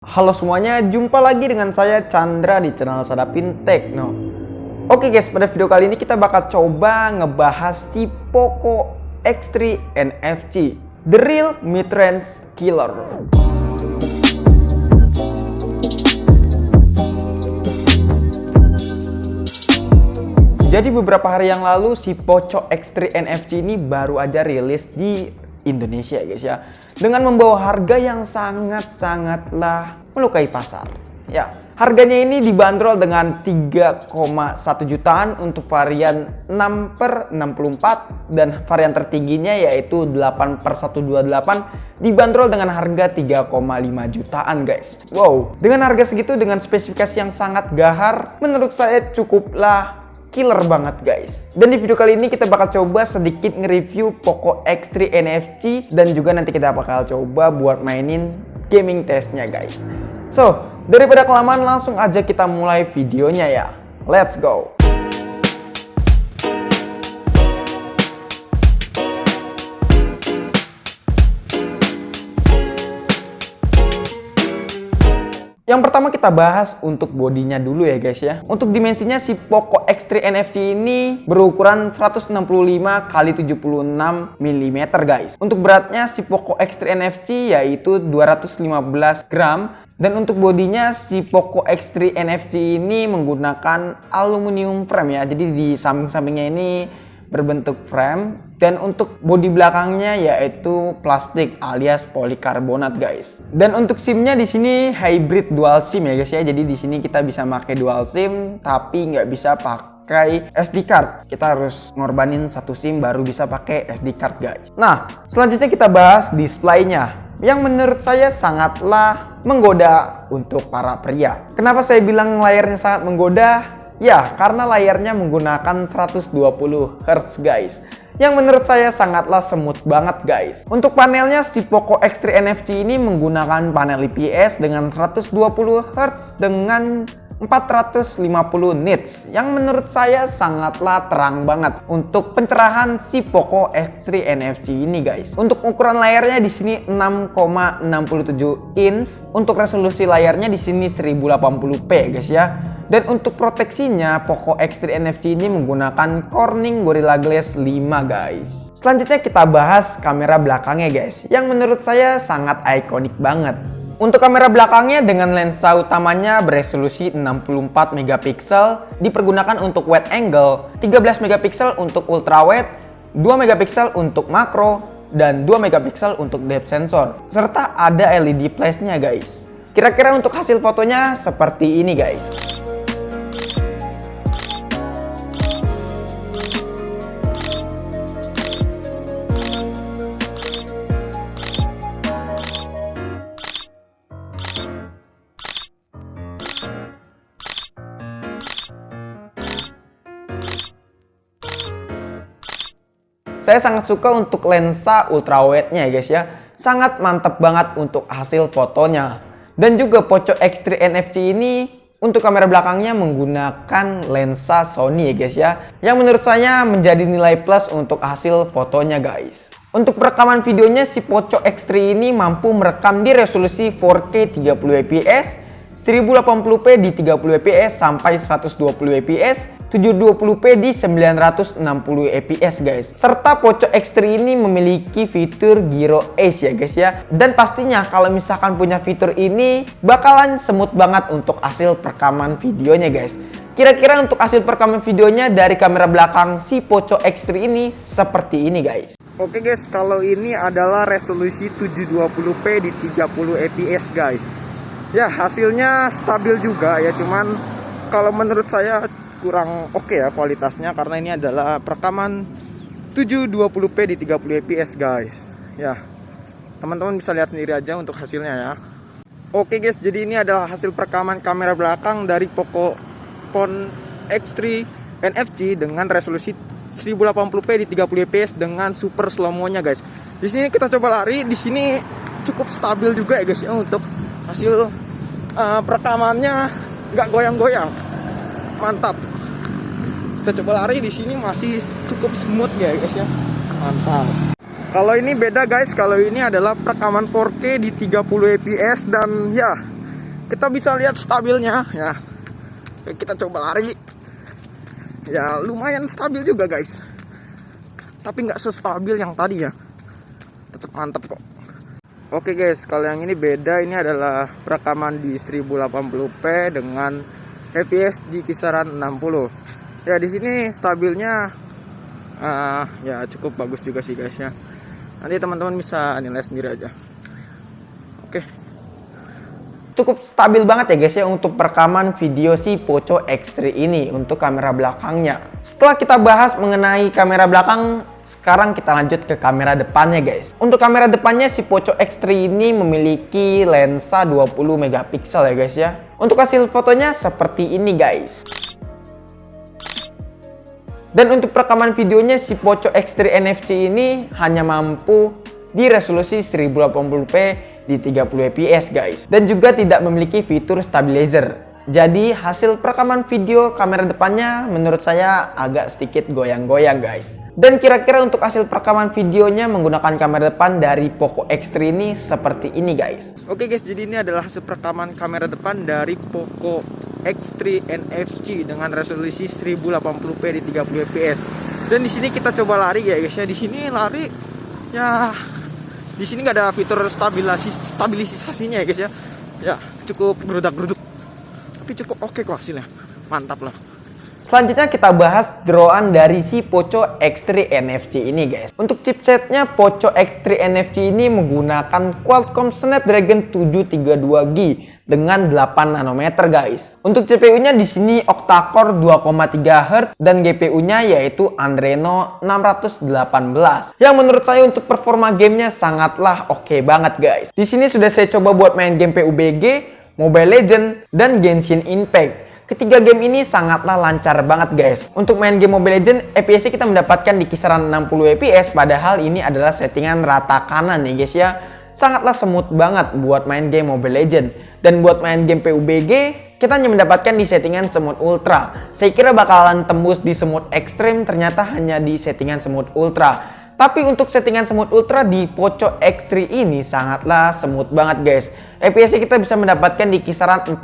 Halo semuanya, jumpa lagi dengan saya Chandra di channel Sadapin Tekno. Oke guys, pada video kali ini kita bakal coba ngebahas si Poco X3 NFC, the real mid-range killer. Jadi beberapa hari yang lalu si Poco X3 NFC ini baru aja rilis di Indonesia guys ya, dengan membawa harga yang sangatlah melukai pasar. Ya, harganya ini dibanderol dengan 3,1 jutaan untuk varian 6/64 dan varian tertingginya yaitu 8/128 dibanderol dengan harga 3,5 jutaan guys. Wow, dengan harga segitu dengan spesifikasi yang sangat gahar, menurut saya cukuplah killer banget guys. Dan di video kali ini kita bakal coba sedikit nge-review Poco X3 NFC dan juga nanti kita bakal coba buat mainin gaming testnya guys. So, daripada kelamaan langsung aja kita mulai videonya ya. Let's go. Yang pertama kita bahas untuk bodinya dulu ya guys ya. Untuk dimensinya si Poco X3 NFC ini berukuran 165 x 76 mm guys. Untuk beratnya si Poco X3 NFC yaitu 215 gram. Dan untuk bodinya si Poco X3 NFC ini menggunakan aluminium frame ya. Jadi di samping-sampingnya ini berbentuk frame, dan untuk bodi belakangnya yaitu plastik alias polikarbonat guys. Dan untuk SIM-nya di sini hybrid dual SIM ya guys ya. Jadi di sini kita bisa pakai dual SIM tapi nggak bisa pakai SD card. Kita harus ngorbanin satu SIM baru bisa pakai SD card guys. Nah, selanjutnya kita bahas displaynya yang menurut saya sangatlah menggoda untuk para pria. Kenapa saya bilang layarnya sangat menggoda? Ya, karena layarnya menggunakan 120 Hz guys, yang menurut saya sangatlah smooth banget guys. Untuk panelnya si Poco X3 NFC ini menggunakan panel IPS dengan 120 Hz dengan 450 nits, yang menurut saya sangatlah terang banget untuk pencerahan si Poco X3 NFC ini guys. Untuk ukuran layarnya di sini 6,67 inch. Untuk resolusi layarnya di sini 1080p guys ya. Dan untuk proteksinya Poco X3 NFC ini menggunakan Corning Gorilla Glass 5 guys. Selanjutnya kita bahas kamera belakangnya guys, yang menurut saya sangat ikonik banget. Untuk kamera belakangnya dengan lensa utamanya beresolusi 64 megapiksel, dipergunakan untuk wide angle, 13 megapiksel untuk ultrawide, 2 megapiksel untuk makro, dan 2 megapiksel untuk depth sensor. Serta ada LED flash-nya guys. Kira-kira untuk hasil fotonya seperti ini guys. Saya sangat suka untuk lensa ultrawide-nya ya guys ya. Sangat mantap banget untuk hasil fotonya. Dan juga Poco X3 NFC ini untuk kamera belakangnya menggunakan lensa Sony ya guys ya, yang menurut saya menjadi nilai plus untuk hasil fotonya guys. Untuk perekaman videonya si Poco X3 ini mampu merekam di resolusi 4K 30 fps, 1080p di 30 fps sampai 120 fps, 720p di 960 fps guys. Serta Poco X3 ini memiliki fitur Gyro Ace ya guys ya. Dan pastinya kalau misalkan punya fitur ini bakalan smooth banget untuk hasil perekaman videonya guys. Kira-kira untuk hasil perekaman videonya dari kamera belakang si Poco X3 ini seperti ini guys. Oke guys, kalau ini adalah resolusi 720p di 30 fps guys. Ya, hasilnya stabil juga ya, cuman kalau menurut saya kurang oke ya kualitasnya, karena ini adalah perekaman 720p di 30 fps guys. Ya, teman-teman bisa lihat sendiri aja untuk hasilnya ya. Oke guys, jadi ini adalah hasil perekaman kamera belakang dari Poco X3 NFC dengan resolusi 1080p di 30 fps dengan super slow mo-nya guys. Di sini kita coba lari, di sini cukup stabil juga ya guys ya, untuk hasil perekamannya nggak goyang-goyang, mantap. Kita coba lari, di sini masih cukup smooth ya guys ya, mantap. Kalau ini beda guys, kalau ini adalah perekaman 4K di 30 fps dan ya kita bisa lihat stabilnya ya. Kita coba lari. Ya lumayan stabil juga guys. Tapi nggak sestabil yang tadi ya. Tetap mantap kok. Oke guys, kalau yang ini beda. Ini adalah perekaman di 1080p dengan fps di kisaran 60. Ya di sini stabilnya ya cukup bagus juga sih guys ya. Nanti teman-teman bisa nilai sendiri aja. Oke. Cukup stabil banget ya guys ya untuk perekaman video si Poco X3 ini untuk kamera belakangnya. Setelah kita bahas mengenai kamera belakang, sekarang kita lanjut ke kamera depannya guys. Untuk kamera depannya si Poco X3 ini memiliki lensa 20 megapiksel ya guys ya. Untuk hasil fotonya seperti ini guys. Dan untuk perekaman videonya si Poco X3 NFC ini hanya mampu di resolusi 1080p di 30 fps guys. Dan juga tidak memiliki fitur stabilizer. Jadi hasil perekaman video kamera depannya menurut saya agak sedikit goyang-goyang guys. Dan kira-kira untuk hasil perekaman videonya menggunakan kamera depan dari Poco X3 ini seperti ini guys. Oke guys, jadi ini adalah hasil perekaman kamera depan dari Poco X3 NFC dengan resolusi 1080p di 30 fps. Dan di sini kita coba lari ya guys ya. Di sini lari ya, di sini nggak ada fitur stabilisasinya ya guys ya. Ya cukup gerudak-geruduk, tapi cukup oke kok hasilnya, mantap lah. Selanjutnya kita bahas drawan dari si Poco X3 NFC ini guys. Untuk chipsetnya Poco X3 NFC ini menggunakan Qualcomm Snapdragon 732G dengan 8 nanometer guys. Untuk CPU-nya di sini octa-core 2,3 Hz dan GPU-nya yaitu Adreno 618. Yang menurut saya untuk performa gamenya sangatlah oke banget guys. Di sini sudah saya coba buat main game PUBG, Mobile Legends, dan Genshin Impact. Ketiga game ini sangatlah lancar banget guys. Untuk main game Mobile Legends, FPS kita mendapatkan di kisaran 60 fps, padahal ini adalah settingan rata kanan nih guys ya. Sangatlah smooth banget buat main game Mobile Legends. Dan buat main game PUBG, kita hanya mendapatkan di settingan smooth ultra. Saya kira bakalan tembus di smooth ekstrim, ternyata hanya di settingan smooth ultra. Tapi untuk settingan smooth ultra di Poco X3 ini sangatlah smooth banget guys. FPS kita bisa mendapatkan di kisaran 40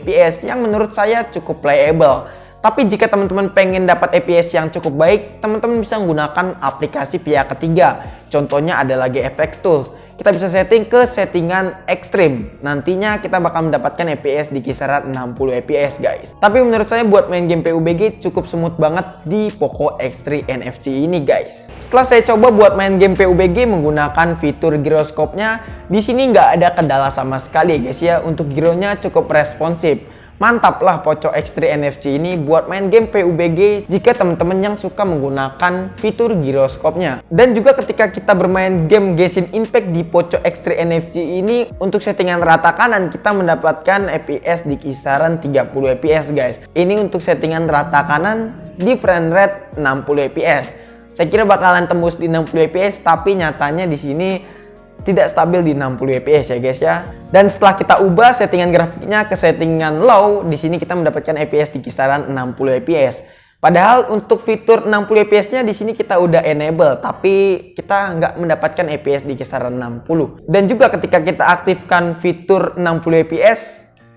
fps yang menurut saya cukup playable. Tapi jika teman-teman pengen dapat FPS yang cukup baik, teman-teman bisa menggunakan aplikasi pihak ketiga. Contohnya adalah GFX Tools. Kita bisa setting ke settingan ekstrim. Nantinya kita bakal mendapatkan FPS di kisaran 60 fps guys. Tapi menurut saya buat main game PUBG cukup smooth banget di Poco X3 NFC ini guys. Setelah saya coba buat main game PUBG menggunakan fitur giroskopnya, di sini nggak ada kendala sama sekali guys ya. Untuk gironya cukup responsif. Mantap lah Poco X3 NFC ini buat main game PUBG jika teman-teman yang suka menggunakan fitur giroskopnya. Dan juga ketika kita bermain game Genshin Impact di Poco X3 NFC ini, untuk settingan rata kanan kita mendapatkan FPS di kisaran 30 fps guys. Ini untuk settingan rata kanan di frame rate 60 fps. Saya kira bakalan tembus di 60 fps, tapi nyatanya di sini tidak stabil di 60 fps ya guys ya. Dan setelah kita ubah settingan grafiknya ke settingan low, di sini kita mendapatkan FPS di kisaran 60 fps. Padahal untuk fitur 60 fps-nya di sini kita udah enable, tapi kita nggak mendapatkan FPS di kisaran 60. Dan juga ketika kita aktifkan fitur 60 fps,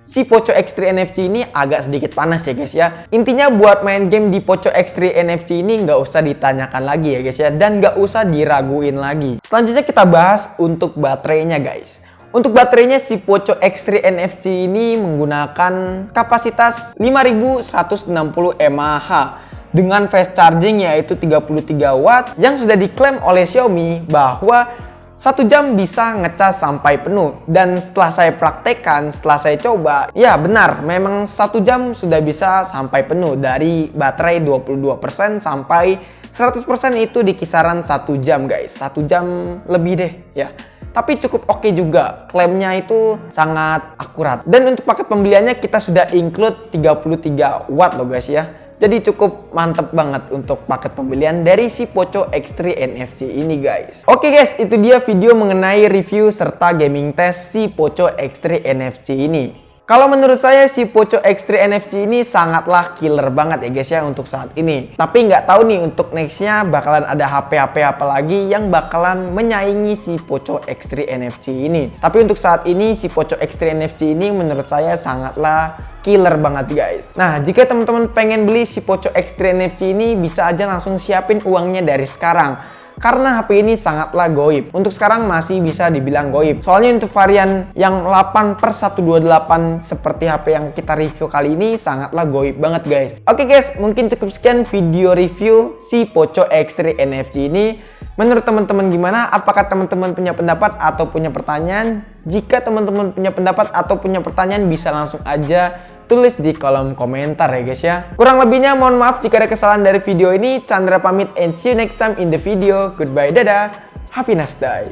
si Poco X3 NFC ini agak sedikit panas ya guys ya. Intinya buat main game di Poco X3 NFC ini nggak usah ditanyakan lagi ya guys ya. Dan nggak usah diraguin lagi. Selanjutnya kita bahas untuk baterainya guys. Untuk baterainya si Poco X3 NFC ini menggunakan kapasitas 5160 mAh. Dengan fast charging yaitu 33 watt yang sudah diklaim oleh Xiaomi bahwa 1 jam bisa ngecas sampai penuh. Dan setelah saya praktekkan, setelah saya coba, ya benar, memang 1 jam sudah bisa sampai penuh. Dari baterai 22% sampai 100% itu di kisaran 1 jam guys. 1 jam lebih deh ya. Tapi cukup oke juga, klaimnya itu sangat akurat. Dan untuk paket pembeliannya kita sudah include 33 watt loh guys ya. Jadi cukup mantep banget untuk paket pembelian dari si Poco X3 NFC ini guys. Oke guys, itu dia video mengenai review serta gaming test si Poco X3 NFC ini. Kalau menurut saya si Poco X3 NFC ini sangatlah killer banget ya guys ya untuk saat ini. Tapi nggak tahu nih untuk nextnya bakalan ada HP-HP apa lagi yang bakalan menyaingi si Poco X3 NFC ini. Tapi untuk saat ini si Poco X3 NFC ini menurut saya sangatlah killer banget guys. Nah, jika teman-teman pengen beli si Poco X3 NFC ini, bisa aja langsung siapin uangnya dari sekarang. Karena HP ini sangatlah goib. Untuk sekarang masih bisa dibilang goib. Soalnya untuk varian yang 8/128 seperti HP yang kita review kali ini sangatlah goib banget guys. Oke guys, mungkin cukup sekian video review si Poco X3 NFC ini. Menurut teman-teman gimana? Apakah teman-teman punya pendapat atau punya pertanyaan? Jika teman-teman punya pendapat atau punya pertanyaan, bisa langsung aja tulis di kolom komentar ya guys ya. Kurang lebihnya mohon maaf jika ada kesalahan dari video ini. Chandra pamit and see you next time in the video. Goodbye, dadah. Have a nice day.